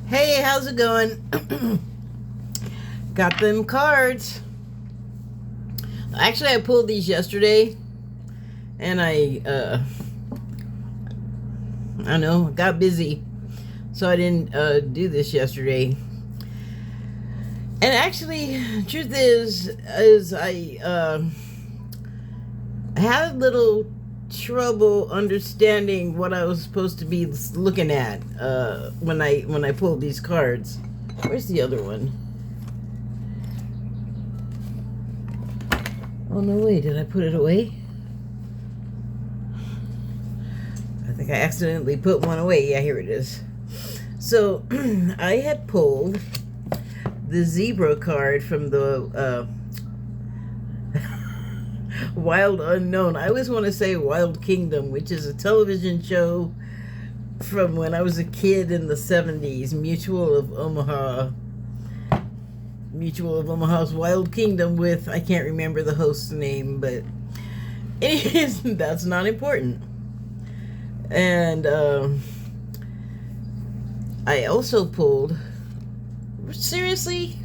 Hey, how's it going? Got them cards. Actually, I pulled these yesterday, and I don't know, got busy, so I didn't do this yesterday. And actually, truth is I had a little trouble understanding what I was supposed to be looking at when I pulled these cards. Where's the other one? Oh no, wait, did I put it away? I think I accidentally put one away. Yeah, here it is. So I had pulled the zebra card from the Wild Unknown. I always want to say Wild Kingdom, which is a television show from when I was a kid in the 70s. Mutual of Omaha's Wild Kingdom with, I can't remember the host's name, but anyways, that's not important. And I also pulled, seriously?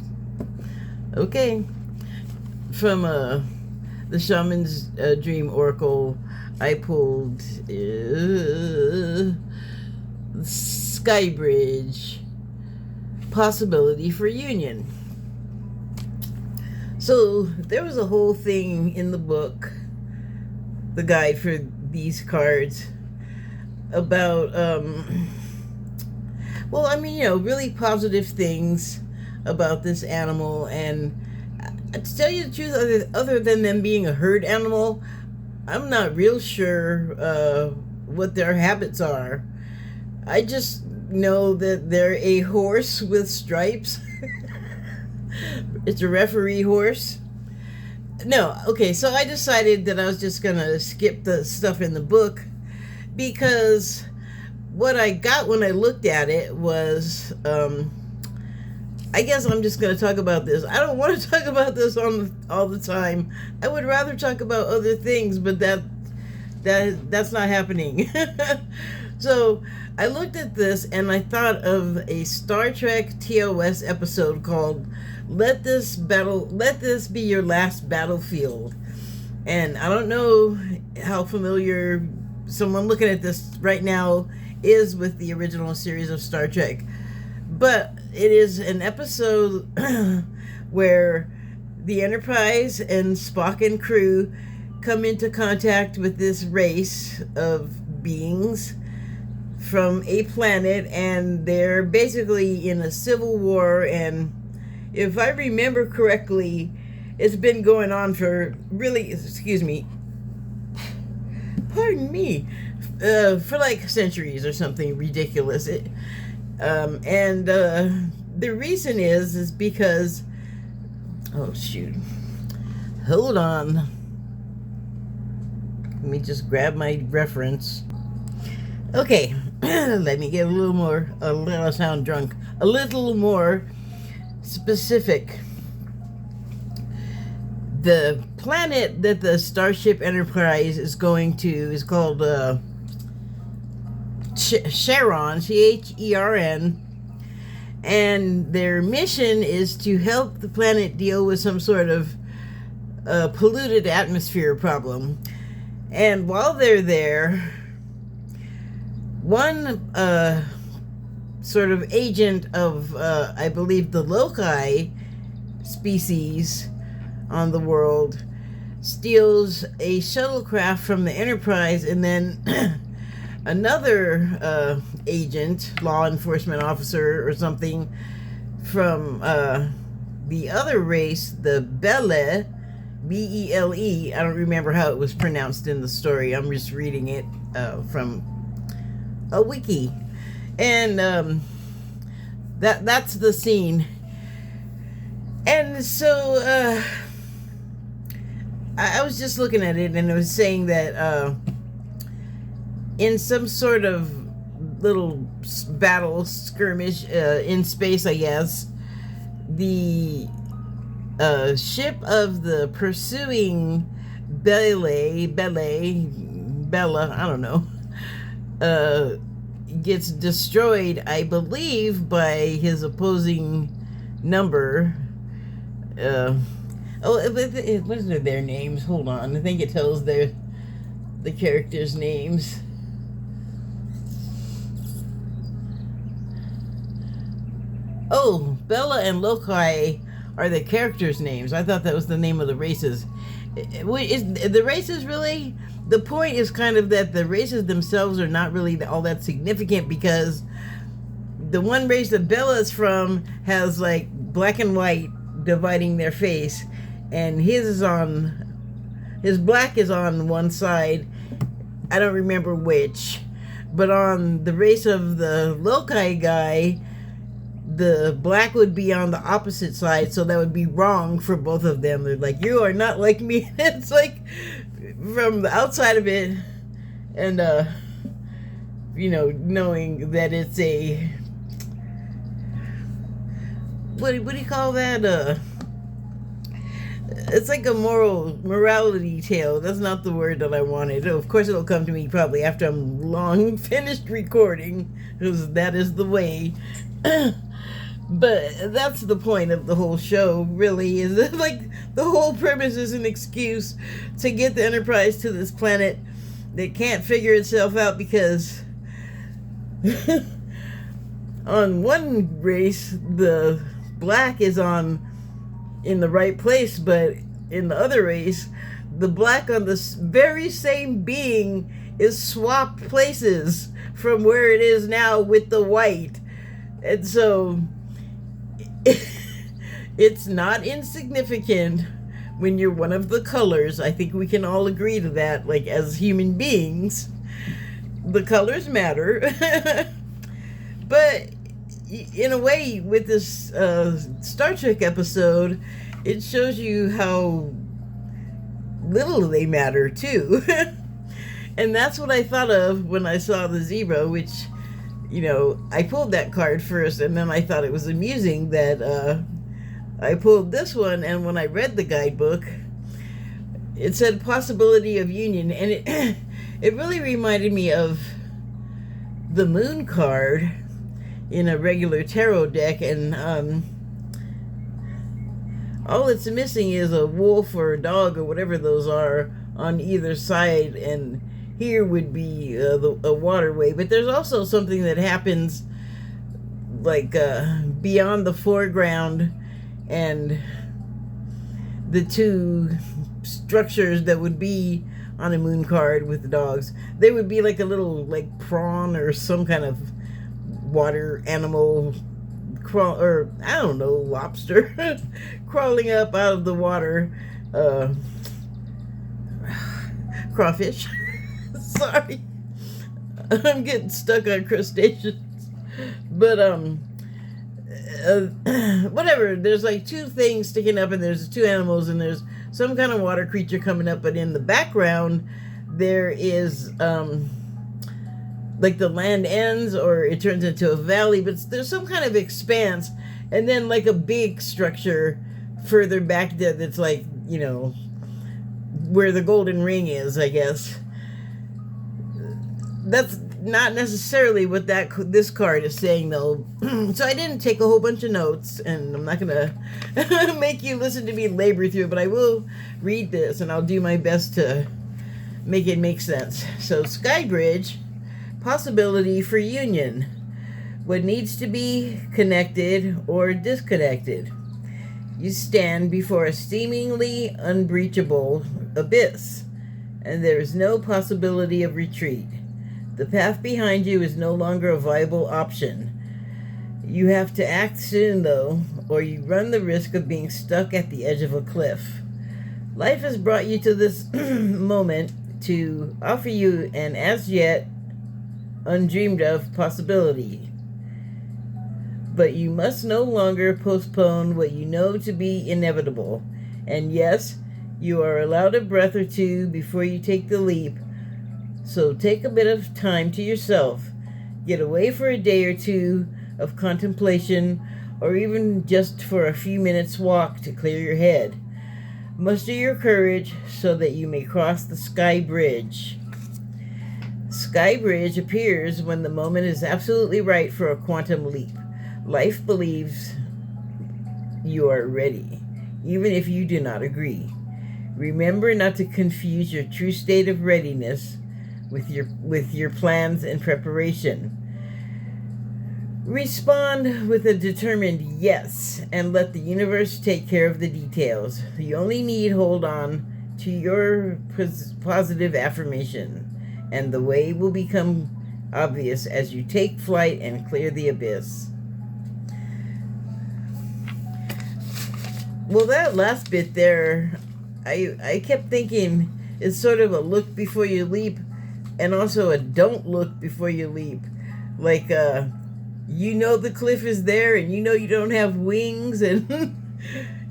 Okay. From the Shaman's Dream Oracle, I pulled Skybridge, Possibility for Union. So there was a whole thing in the book, the guide for these cards, about well, I mean, really positive things about this animal. And to tell you the truth, other than them being a herd animal, I'm not real sure what their habits are. I just know that they're a horse with stripes. It's a referee horse. No, okay, so I decided that I was just gonna skip the stuff in the book, because what I got when I looked at it was, I guess I'm just going to talk about this. I don't want to talk about this all the time. I would rather talk about other things, but that's not happening. So I looked at this and I thought of a Star Trek TOS episode called Let This Be Your Last Battlefield. And I don't know how familiar someone looking at this right now is with the original series of Star Trek, but it is an episode where the Enterprise and Spock and crew come into contact with this race of beings from a planet, and they're basically in a civil war. And if I remember correctly, it's been going on for pardon me, for like centuries or something ridiculous. The reason is because, oh shoot, hold on, let me just grab my reference. Okay, let me get a little more specific. The planet that the Starship Enterprise is going to is called Charon, Chern, and their mission is to help the planet deal with some sort of polluted atmosphere problem. And while they're there, one sort of agent of, I believe, the lokai species on the world steals a shuttlecraft from the Enterprise, and then another agent, law enforcement officer or something, from the other race, the bele, Bele. I don't remember how it was pronounced in the story. I'm just reading it from a wiki. And that's the scene. And so I was just looking at it, and it was saying that in some sort of little battle skirmish in space, I guess, the ship of the pursuing Bella, I don't know, gets destroyed, I believe, by his opposing number. What is their names? Hold on. I think it tells the characters' names. Oh, Bele and Lokai are the characters' names. I thought that was the name of the races. The races really? The point is kind of that the races themselves are not really all that significant, because the one race that Bele is from has like black and white dividing their face, and his black is on one side. I don't remember which, but on the race of the lokai guy, the black would be on the opposite side, so that would be wrong for both of them. They're like, you are not like me. It's like, from the outside of it, and knowing that it's a, what do you call that? It's like a morality tale. That's not the word that I wanted. Of course, it'll come to me probably after I'm long finished recording, because that is the way. But that's the point of the whole show, really, is that, like, the whole premise is an excuse to get the Enterprise to this planet that can't figure itself out, because on one race, the black is in the right place, but in the other race, the black on this very same being is swapped places from where it is now with the white. And so it's not insignificant when you're one of the colors. I think we can all agree to that, like, as human beings. The colors matter. But in a way, with this Star Trek episode, it shows you how little they matter, too. And that's what I thought of when I saw the zebra, which, I pulled that card first, and then I thought it was amusing that I pulled this one, and when I read the guidebook, it said possibility of union, and it really reminded me of the moon card in a regular tarot deck, and all it's missing is a wolf or a dog or whatever those are on either side, and here would be a waterway. But there's also something that happens, like, beyond the foreground, and the two structures that would be on a moon card with the dogs, they would be like a little, like, prawn or some kind of water animal or I don't know, lobster crawling up out of the water. Crawfish. Sorry, I'm getting stuck on crustaceans. But whatever, there's like two things sticking up, and there's two animals, and there's some kind of water creature coming up, but in the background there is like the land ends, or it turns into a valley, but there's some kind of expanse, and then like a big structure further back there that's like, where the golden ring is, I guess. That's not necessarily what this card is saying, though. So I didn't take a whole bunch of notes, and I'm not gonna make you listen to me labor through it, but I will read this, and I'll do my best to make it make sense. So, Skybridge, possibility for union. What needs to be connected or disconnected. You stand before a seemingly unbreachable abyss, and there is no possibility of retreat. The path behind you is no longer a viable option. You have to act soon, though, or you run the risk of being stuck at the edge of a cliff. Life has brought you to this moment to offer you an as yet undreamed of possibility. But you must no longer postpone what you know to be inevitable. And yes, you are allowed a breath or two before you take the leap. So take a bit of time to yourself. Get away for a day or two of contemplation, or even just for a few minutes' walk to clear your head. Muster your courage so that you may cross the sky bridge. sky bridge appears when the moment is absolutely right for a quantum leap. Life believes you are ready, even if you do not agree. Remember not to confuse your true state of readiness with your plans and preparation. Respond with a determined yes and let the universe take care of the details. You only need hold on to your positive affirmation, and the way will become obvious as you take flight and clear the abyss. Well, that last bit there, I kept thinking it's sort of a look before you leap and also a don't look before you leap. Like, you know the cliff is there and you know you don't have wings and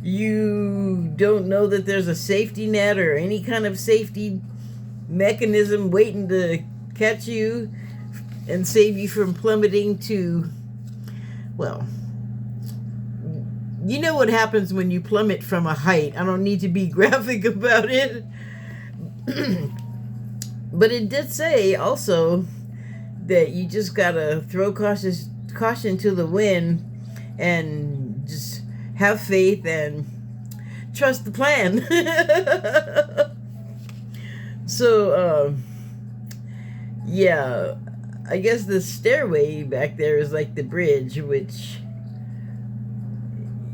you don't know that there's a safety net or any kind of safety mechanism waiting to catch you and save you from plummeting to, well, you know what happens when you plummet from a height. I don't need to be graphic about it. But it did say also that you just gotta throw caution to the wind and just have faith and trust the plan. So, yeah, I guess the stairway back there is like the bridge, which,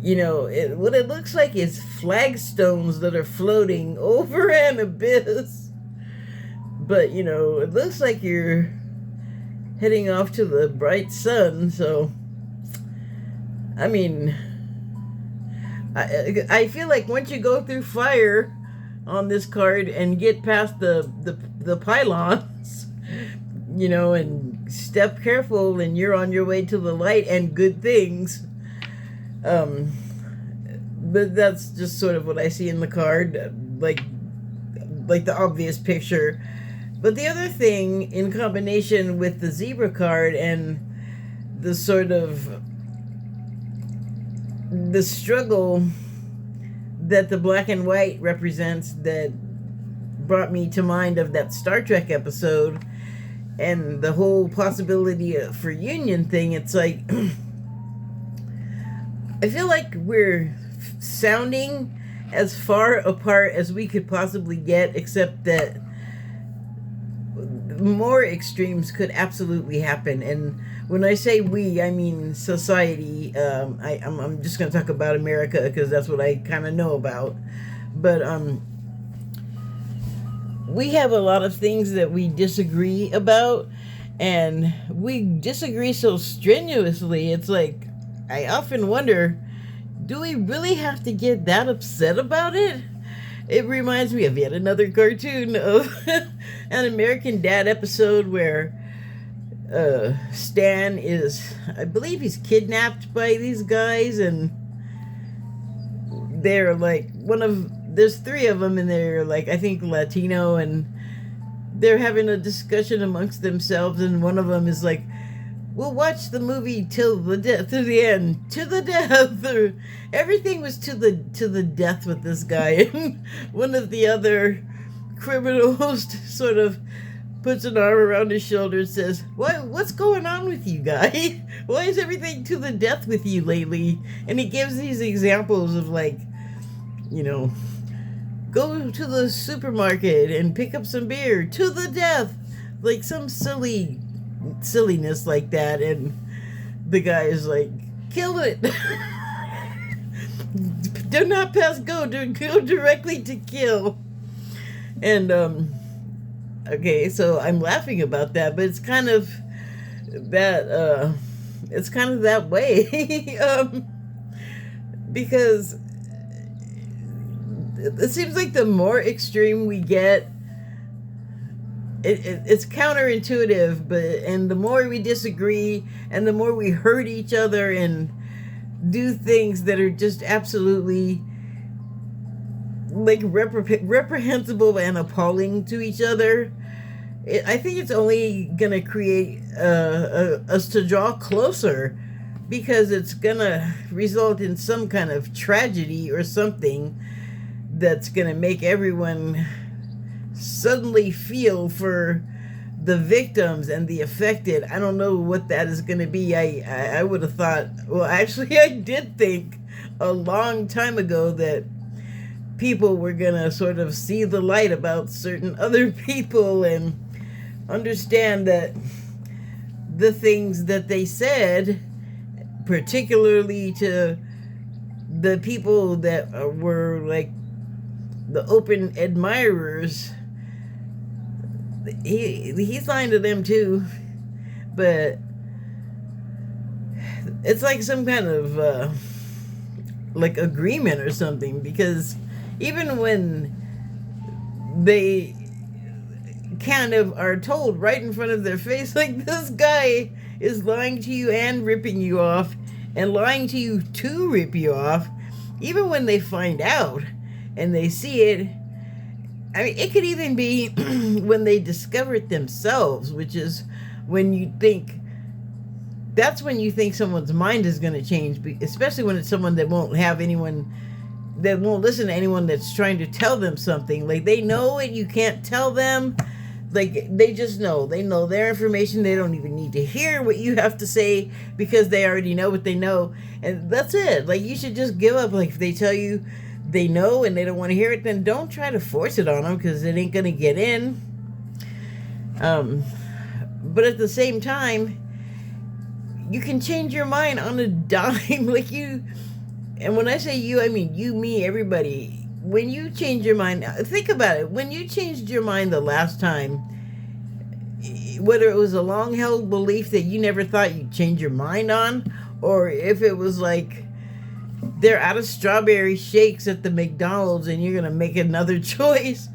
you know, what it looks like is flagstones that are floating over an abyss. But, you know, it looks like you're heading off to the bright sun, so, I mean, I feel like once you go through fire on this card and get past the pylons, you know, and step careful and you're on your way to the light and good things. But that's just sort of what I see in the card, like the obvious picture. But the other thing, in combination with the zebra card and the sort of the struggle that the black and white represents, that brought me to mind of that Star Trek episode and the whole possibility for union thing, it's like I feel like we're sounding as far apart as we could possibly get, except that more extremes could absolutely happen. And when I say we, I mean society. I'm just going to talk about America because that's what I kind of know about. But we have a lot of things that we disagree about, and we disagree so strenuously. It's like, I often wonder, do we really have to get that upset about it? It reminds me of yet another cartoon of an American Dad episode where Stan is, I believe he's kidnapped by these guys, and they're like there's three of them, and they're like, I think Latino, and they're having a discussion amongst themselves, and one of them is like, we'll watch the movie till the death, to the end, to the death. Or everything was to the death with this guy. And one of the other criminals sort of puts an arm around his shoulder and says, what's going on with you, guy? Why is everything to the death with you lately? And he gives these examples of, like, you know, go to the supermarket and pick up some beer to the death. Like some silliness like that, and the guy is like, kill it. Do not pass go, go directly to kill. And okay, so I'm laughing about that, but it's kind of that way. Because it seems like the more extreme we get, it's counterintuitive, and the more we disagree and the more we hurt each other and do things that are just absolutely like reprehensible and appalling to each other, I think it's only gonna create us to draw closer, because it's gonna result in some kind of tragedy or something that's gonna make everyone suddenly feel for the victims and the affected. I don't know what that is going to be. I would have thought, well, actually, I did think a long time ago that people were going to sort of see the light about certain other people and understand that the things that they said, particularly to the people that were like the open admirers, he's lying to them too. But it's like some kind of like agreement or something, because even when they kind of are told right in front of their face, like, this guy is lying to you and ripping you off and lying to you to rip you off, even when they find out and they see it, I mean, it could even be when they discover it themselves, which is when you think, that's when you think someone's mind is going to change, especially when it's someone that won't have anyone, that won't listen to anyone that's trying to tell them something. Like, they know it, you can't tell them. Like, they just know. They know their information. They don't even need to hear what you have to say because they already know what they know. And that's it. Like, you should just give up. Like, if they tell you they know and they don't want to hear it, then don't try to force it on them, because it ain't going to get in. But at the same time, you can change your mind on a dime. Like, you, and when I say you, I mean you, me, everybody. When you change your mind, think about it. When you changed your mind the last time, whether it was a long-held belief that you never thought you'd change your mind on, or if it was like they're out of strawberry shakes at the McDonald's and you're going to make another choice,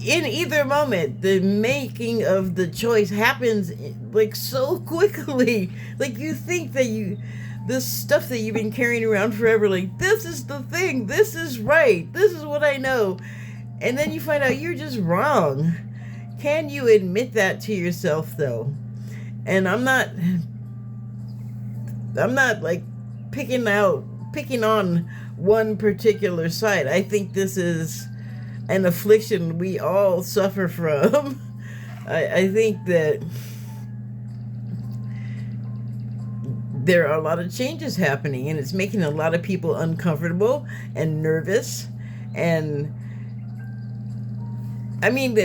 in either moment, the making of the choice happens like so quickly. Like, you think that this stuff that you've been carrying around forever, like, this is the thing, this is right, this is what I know, and then you find out you're just wrong. Can you admit that to yourself, though? And I'm not like picking on one particular side. I think this is an affliction we all suffer from. I think that there are a lot of changes happening, and it's making a lot of people uncomfortable and nervous. And I mean,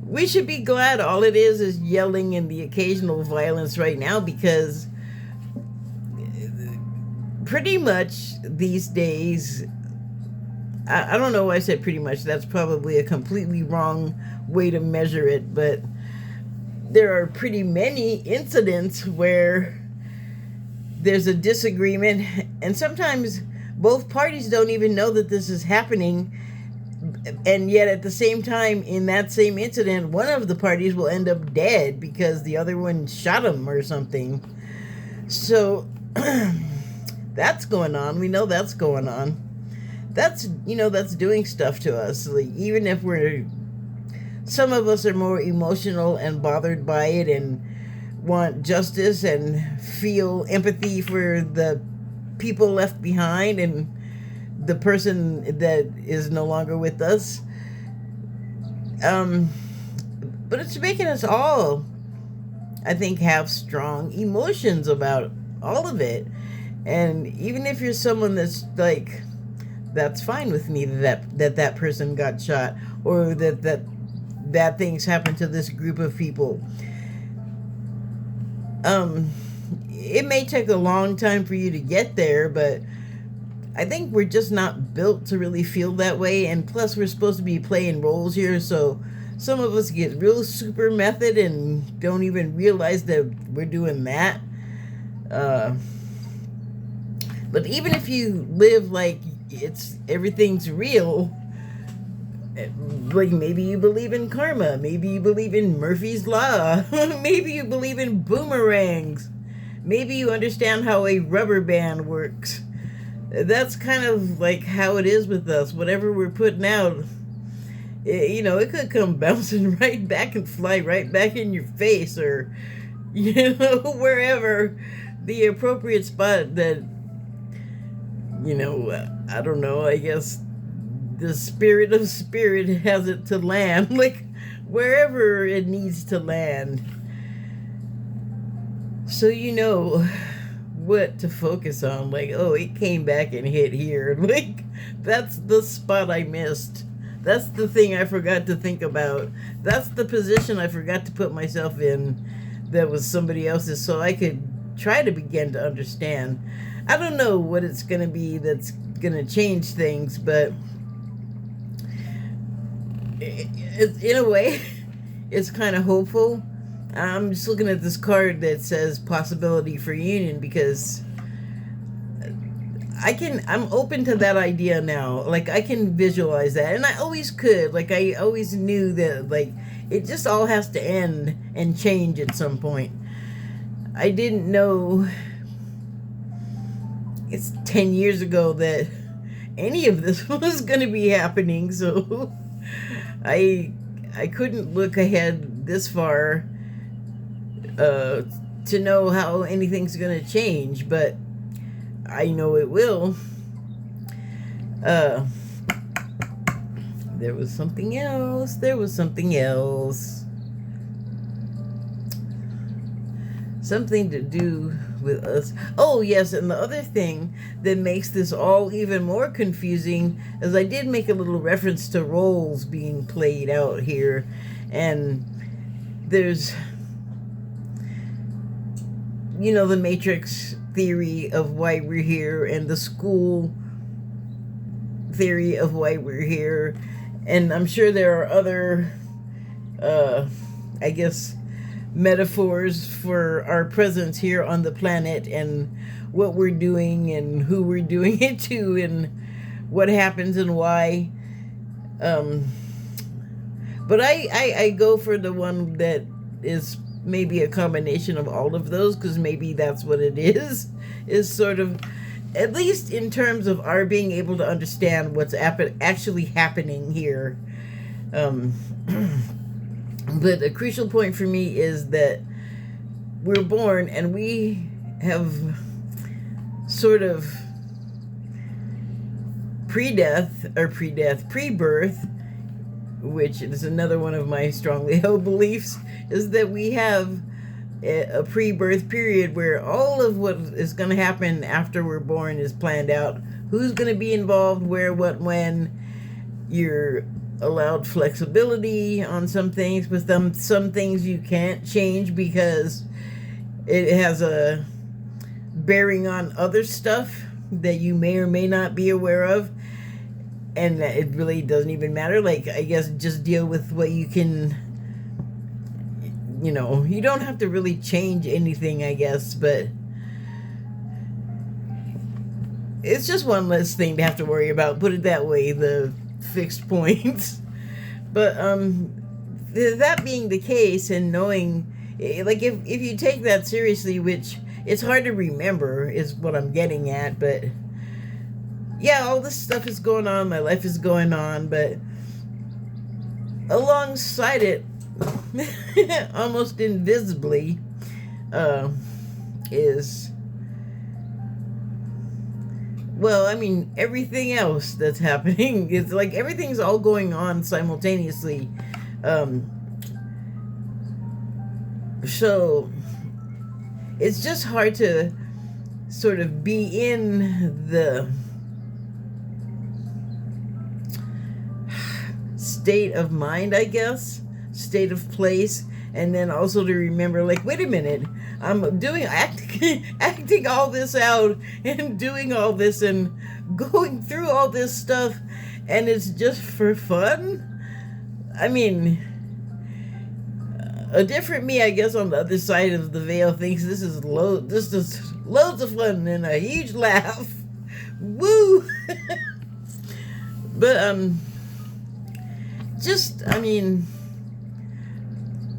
we should be glad all it is yelling and the occasional violence right now, because pretty much these days, I don't know why I said pretty much. That's probably a completely wrong way to measure it, but there are pretty many incidents where there's a disagreement, and sometimes both parties don't even know that this is happening, and yet at the same time, in that same incident, one of the parties will end up dead because the other one shot him or something. So that's going on. We know that's going on. That's doing stuff to us. Like, even if some of us are more emotional and bothered by it and want justice and feel empathy for the people left behind and the person that is no longer with us. But it's making us all, I think, have strong emotions about all of it. And even if you're someone that's like, that's fine with me that person got shot, or that bad things happen to this group of people. It may take a long time for you to get there, but I think we're just not built to really feel that way. And plus, we're supposed to be playing roles here, so some of us get real super method and don't even realize that we're doing that. But even if you live like everything's real, like, maybe you believe in karma, maybe you believe in Murphy's Law, maybe you believe in boomerangs, maybe you understand how a rubber band works. That's kind of like how it is with us. Whatever we're putting out, it could come bouncing right back and fly right back in your face, or wherever the appropriate spot that I don't know, I guess the spirit of spirit has it to land. Like, wherever it needs to land, so you know what to focus on. Like, oh, it came back and hit here. Like, that's the spot I missed. That's the thing I forgot to think about. That's the position I forgot to put myself in that was somebody else's, so I could try to begin to understand. I don't know what it's going to be that's going to change things, but in a way, it's kind of hopeful. I'm just looking at this card that says possibility for union, because I'm open to that idea now. Like, I can visualize that, and I always could. Like, I always knew that, like, it just all has to end and change at some point. I didn't know it's 10 years ago that any of this was going to be happening, so I couldn't look ahead this far to know how anything's going to change, but I know it will. There was something else. Something to do with us. Oh, yes, and the other thing that makes this all even more confusing is I did make a little reference to roles being played out here, and there's, you know, the Matrix theory of why we're here, and the school theory of why we're here, and I'm sure there are other, I guess, metaphors for our presence here on the planet and what we're doing and who we're doing it to and what happens and why. But I go for the one that is maybe a combination of all of those, because maybe that's what it is sort of, at least in terms of our being able to understand what's actually happening here. But a crucial point for me is that we're born and we have sort of pre-birth, which is another one of my strongly held beliefs, is that we have a pre-birth period where all of what is going to happen after we're born is planned out. Who's going to be involved, where, what, when. You're allowed flexibility on some things, but some things you can't change because it has a bearing on other stuff that you may or may not be aware of, and it really doesn't even matter. Like, I guess just deal with what you can, you know, you don't have to really change anything, I guess, but it's just one less thing to have to worry about, put it that way, the fixed points. But that being the case, and knowing, like, if you take that seriously, which it's hard to remember is what I'm getting at, but yeah, all this stuff is going on, my life is going on, but alongside it, almost invisibly, is, well, I mean, everything else that's happening. It's like everything's all going on simultaneously. So it's just hard to sort of be in the state of mind, I guess, state of place, and then also to remember, like, wait a minute, I'm acting all this out and doing all this and going through all this stuff, and it's just for fun. I mean, a different me, I guess, on the other side of the veil thinks this is loads of fun and a huge laugh. Woo! But just, I mean,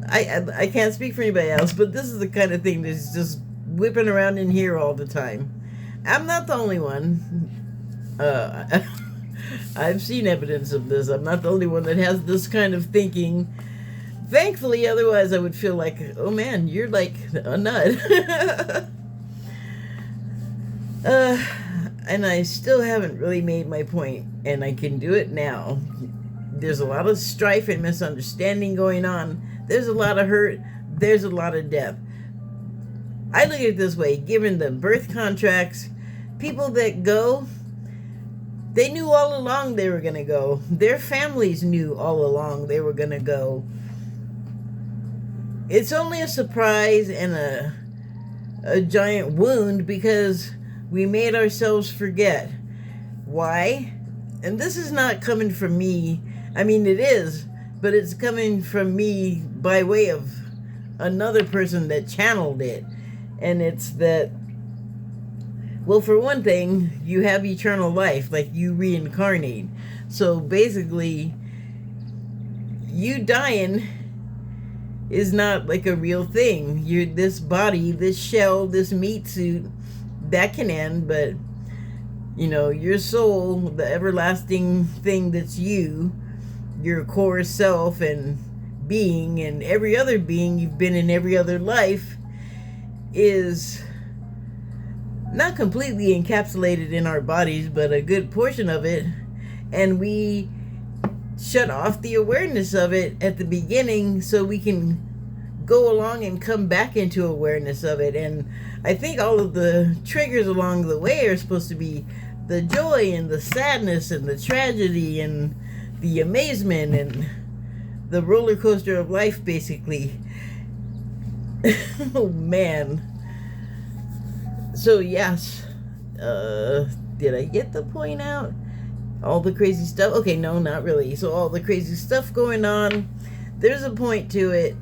I can't speak for anybody else, but this is the kind of thing that's just whipping around in here all the time. I'm not the only one. I've seen evidence of this. I'm not the only one that has this kind of thinking. Thankfully, otherwise I would feel like, oh man, you're like a nut. And I still haven't really made my point, and I can do it now. There's a lot of strife and misunderstanding going on. There's a lot of hurt. There's a lot of death. I look at it this way, given the birth contracts, people that go, they knew all along they were going to go. Their families knew all along they were going to go. It's only a surprise and a giant wound because we made ourselves forget. Why? And this is not coming from me. I mean, it is, but it's coming from me by way of another person that channeled it. And it's that, well, for one thing, you have eternal life, like you reincarnate. So basically, you dying is not like a real thing. You're this body, this shell, this meat suit, that can end, but you know, your soul, the everlasting thing that's you, your core self and being, and every other being you've been in every other life, is not completely encapsulated in our bodies, but a good portion of it. And we shut off the awareness of it at the beginning so we can go along and come back into awareness of it. And I think all of the triggers along the way are supposed to be the joy and the sadness and the tragedy and the amazement and the roller coaster of life, basically. Oh man. So yes, did I get the point out? All the crazy stuff? Okay, no, not really. So all the crazy stuff going on, there's a point to it.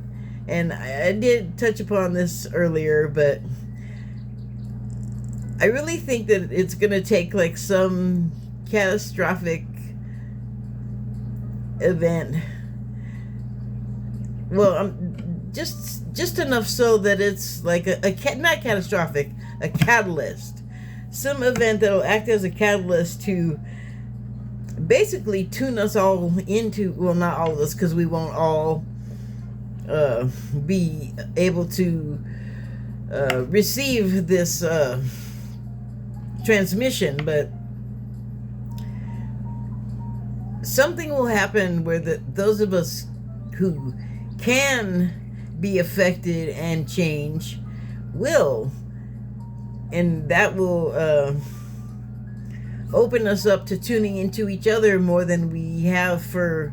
And I did touch upon this earlier, but I really think that it's going to take like some catastrophic event. Well, just enough so that it's like not catastrophic, a catalyst. Some event that'll act as a catalyst to basically tune us all into, well, not all of us, because we won't all be able to receive this transmission, but something will happen where those of us who can be affected and change will, and that will open us up to tuning into each other more than we have for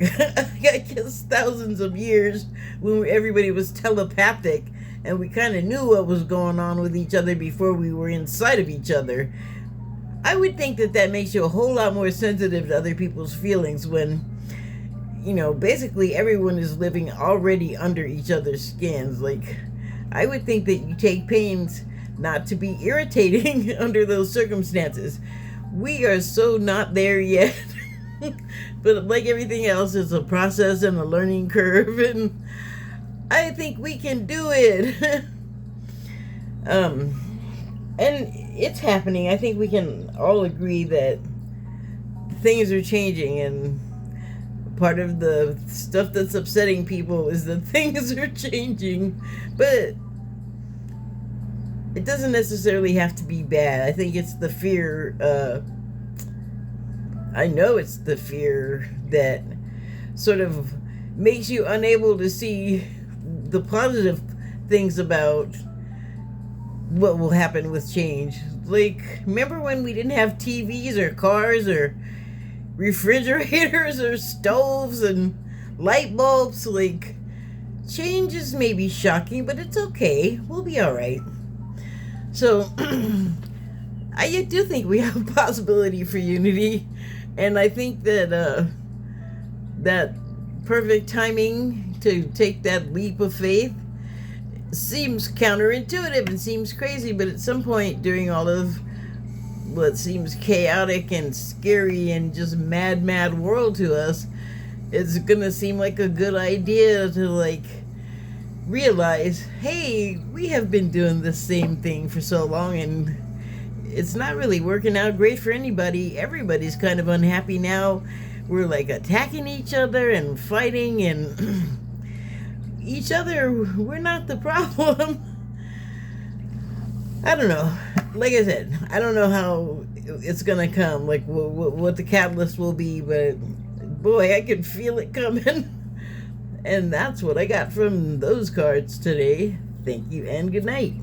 I guess thousands of years, when everybody was telepathic and we kind of knew what was going on with each other before we were inside of each other. I would think that makes you a whole lot more sensitive to other people's feelings when, you know, basically everyone is living already under each other's skins. Like, I would think that you take pains not to be irritating under those circumstances. We are so not there yet. But like everything else, it's a process and a learning curve, and I think we can do it. And it's happening. I think we can all agree that things are changing, and part of the stuff that's upsetting people is that things are changing, but it doesn't necessarily have to be bad. I think it's the fear, I know it's the fear that sort of makes you unable to see the positive things about what will happen with change. Like, remember when we didn't have TVs or cars or refrigerators or stoves and light bulbs? Like, change is maybe shocking, but it's okay. We'll be all right. So, I do think we have a possibility for unity. And I think that that perfect timing to take that leap of faith seems counterintuitive and seems crazy, but at some point during all of what seems chaotic and scary and just mad world to us, it's gonna seem like a good idea to like realize, hey, we have been doing the same thing for so long and it's not really working out great for anybody. Everybody's kind of unhappy now. We're like attacking each other and fighting and each other. We're not the problem. I don't know. Like I said, I don't know how it's gonna come, like what the catalyst will be, but Boy, I can feel it coming. And that's what I got from those cards today. Thank you and good night.